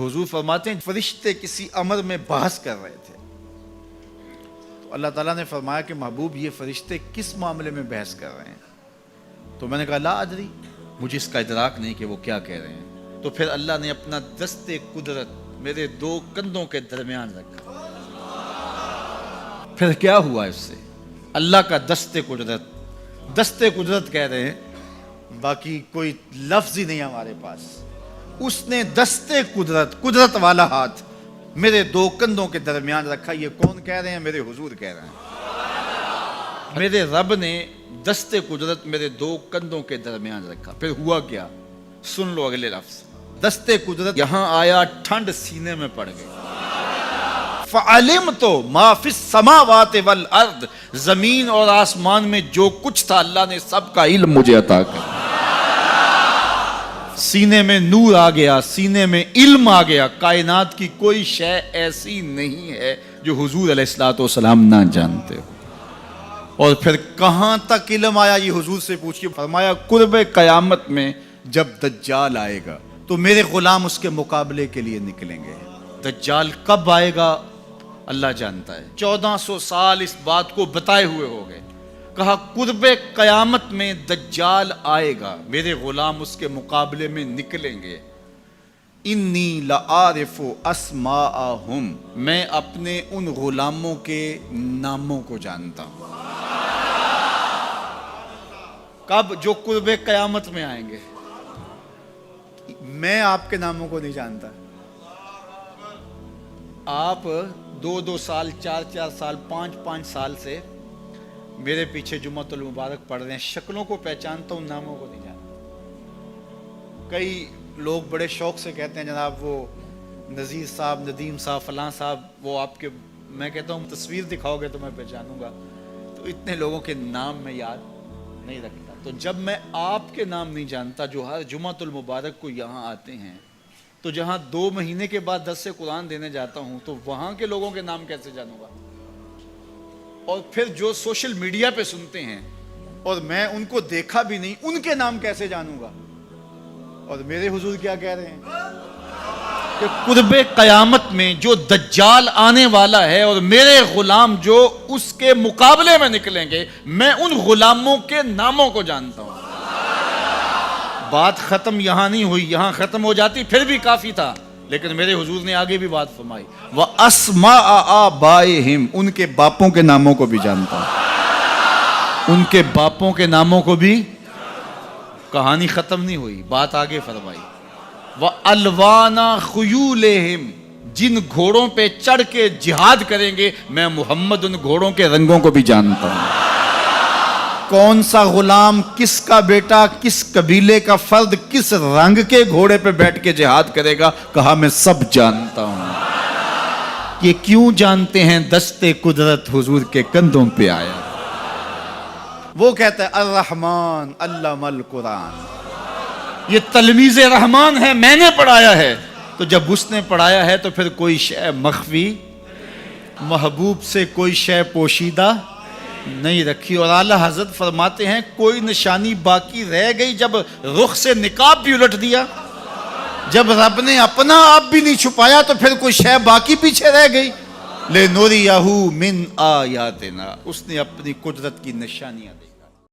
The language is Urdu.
حضور فرماتے ہیں فرشتے کسی امر میں بحث کر رہے تھے تو اللہ تعالیٰ نے فرمایا کہ محبوب یہ فرشتے کس معاملے میں بحث کر رہے ہیں؟ تو میں نے کہا لا ادری، مجھے اس کا ادراک نہیں کہ وہ کیا کہہ رہے ہیں۔ تو پھر اللہ نے اپنا دست قدرت میرے دو کندھوں کے درمیان رکھا۔ پھر کیا ہوا اس سے؟ اللہ کا دست قدرت کہہ رہے ہیں، باقی کوئی لفظ ہی نہیں ہمارے پاس۔ اس نے دست قدرت والا ہاتھ میرے دو کندھوں کے درمیان رکھا۔ یہ کون کہہ رہے ہیں؟ میرے حضور کہہ رہے ہیں۔ میرے رب نے دست قدرت میرے دو کندھوں کے درمیان رکھا۔ پھر ہوا کیا؟ سن لو اگلے لفظ۔ دست قدرت یہاں آیا، ٹھنڈ سینے میں پڑ گئی۔ فَعَلِمْتُ مَا فِي السَّمَاوَاتِ وَالْأَرْضِ، زمین اور آسمان میں جو کچھ تھا اللہ نے سب کا علم مجھے عطا کر۔ سینے میں نور آ گیا، سینے میں علم آ گیا۔ کائنات کی کوئی شے ایسی نہیں ہے جو حضور علیہ الصلوۃ والسلام نہ جانتے ہو۔ اور پھر کہاں تک علم آیا یہ حضور سے پوچھیے۔ فرمایا قرب قیامت میں جب دجال آئے گا تو میرے غلام اس کے مقابلے کے لیے نکلیں گے۔ دجال کب آئے گا اللہ جانتا ہے۔ 1400 سال اس بات کو بتائے ہوئے ہو گئے۔ کہا قرب قیامت میں دجال آئے گا، میرے غلام اس کے مقابلے میں نکلیں گے۔ انی لعارف اسماءہم، میں اپنے ان غلاموں کے ناموں کو جانتا ہوں۔ کب؟ جو قرب قیامت میں آئیں گے۔ میں آپ کے ناموں کو نہیں جانتا۔ آپ 2 سال 4 سال 5 سال سے میرے پیچھے جمعۃ المبارک پڑھ رہے ہیں، شکلوں کو پہچانتا ہوں، ناموں کو نہیں جانتا۔ کئی لوگ بڑے شوق سے کہتے ہیں جناب وہ نذیر صاحب، ندیم صاحب، فلاں صاحب، وہ آپ کے، میں کہتا ہوں تصویر دکھاؤ گے تو میں پہچانوں گا۔ تو اتنے لوگوں کے نام میں یاد نہیں رکھتا۔ تو جب میں آپ کے نام نہیں جانتا جو ہر جمعۃ المبارک کو یہاں آتے ہیں، تو جہاں 2 مہینے کے بعد درس قرآن دینے جاتا ہوں تو وہاں کے لوگوں کے نام کیسے جانوں گا؟ اور پھر جو سوشل میڈیا پہ سنتے ہیں اور میں ان کو دیکھا بھی نہیں، ان کے نام کیسے جانوں گا؟ اور میرے حضور کیا کہہ رہے ہیں کہ قرب قیامت میں جو دجال آنے والا ہے اور میرے غلام جو اس کے مقابلے میں نکلیں گے، میں ان غلاموں کے ناموں کو جانتا ہوں۔ بات ختم یہاں نہیں ہوئی، یہاں ختم ہو جاتی پھر بھی کافی تھا، لیکن میرے حضور نے آگے بھی بات فرمائی۔ وَأَسْمَاءَ آبَائِهِمْ، ان کے باپوں کے ناموں کو بھی جانتا ہوں۔ ان کے باپوں کے ناموں کو بھی۔ کہانی ختم نہیں ہوئی، بات آگے فرمائی۔ وَأَلْوَانَ خُيُولِهِمْ، جن گھوڑوں پہ چڑھ کے جہاد کریں گے میں محمد ان گھوڑوں کے رنگوں کو بھی جانتا ہوں۔ کون سا غلام، کس کا بیٹا، کس قبیلے کا فرد کس رنگ کے گھوڑے پہ بیٹھ کے جہاد کرے گا، کہا میں سب جانتا ہوں۔ یہ کیوں جانتے ہیں؟ دست قدرت حضور کے کندھوں پہ آیا۔ وہ کہتا ہے الرحمن علم القرآن، یہ تلمیذ رحمان ہے، میں نے پڑھایا ہے۔ تو جب اس نے پڑھایا ہے تو پھر کوئی شے مخفی، محبوب سے کوئی شے پوشیدہ نہیں رکھی۔ اور اعلیٰ حضرت فرماتے ہیں کوئی نشانی باقی رہ گئی جب رخ سے نقاب بھی الٹ دیا، جب رب نے اپنا آپ بھی نہیں چھپایا تو پھر کوئی شے باقی پیچھے رہ گئی۔ لِنُرِيَهُ مِنْ آیَاتِنَا، اس نے اپنی قدرت کی نشانیاں دی۔